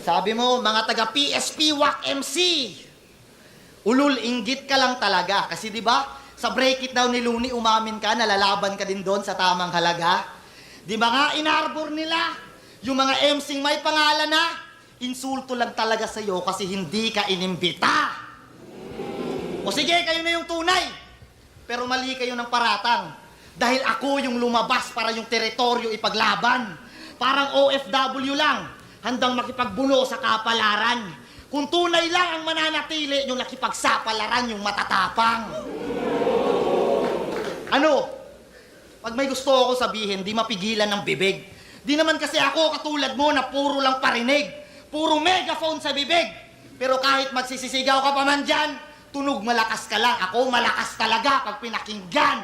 Sabi mo, mga taga PSP WAC MC, ulul, inggit ka lang talaga. Kasi di ba, sa break it daw ni Looney, umamin ka, nalalaban ka din doon sa tamang halaga. Di ba nga, inarbor nila, yung mga MC may pangalan na, insulto lang talaga sa'yo kasi hindi ka inimbita. O sige, kayo na yung tunay. Pero mali kayo ng paratang. Dahil ako yung lumabas para yung teritoryo ipaglaban. Parang OFW lang, handang makipagbulo sa kapalaran. Kung tunay lang ang mananatili, yung nakipagsapalaran, yung matatapang. Ano? Pag may gusto ako sabihin, di mapigilan ng bibig. Di naman kasi ako katulad mo na puro lang parinig. Puro megaphone sa bibig. Pero kahit magsisisigaw ka pa man dyan, tunog malakas ka lang. Ako malakas talaga pag pinakinggan.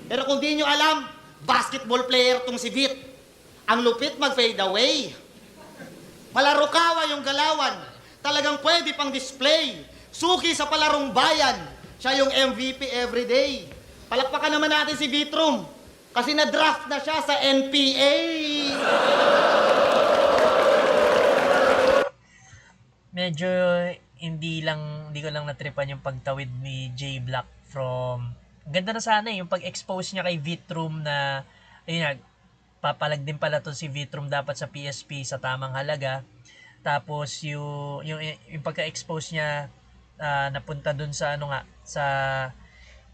Pero kung di nyo alam, basketball player tong si Vit. Ang lupit mag-fade away. Malarukawa yung galawan. Talagang pwede pang display. Suki sa palarong bayan. Siya yung MVP everyday. Palakpakan naman natin si Vitrum. Kasi na-draft na siya sa NPA. Medyo hindi ko lang natripan yung pagtawid ni J Black from ganda na sana yung pag-expose niya kay Vitrum na ayun nga, papalag din pala to si Vitrum dapat sa PSP sa tamang halaga. Tapos yung pagka-expose niya napunta dun sa ano nga sa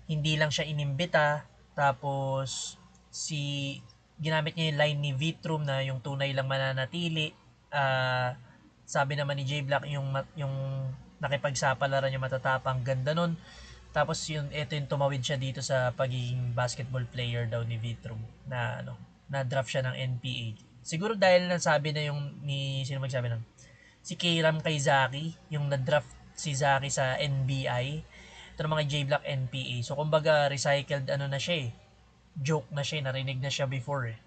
hindi lang siya inimbita, tapos ginamit niya yung line ni Vitrum na yung tunay lang mananatili. Sabi naman ni J Black yung nakipagsapalaran yung matatapang, ganda nun. Tapos ito yung tumawid siya dito sa pagiging basketball player daw ni Vitrum na na draft siya ng NPA. Siguro dahil nasabi na yung sino magsabi nun? Si Kayram kay Zaki, yung na-draft si Zaki sa NBI. Ito naman kay J Black NPA. So kumbaga recycled na siya eh. Joke na siya, narinig na siya before eh.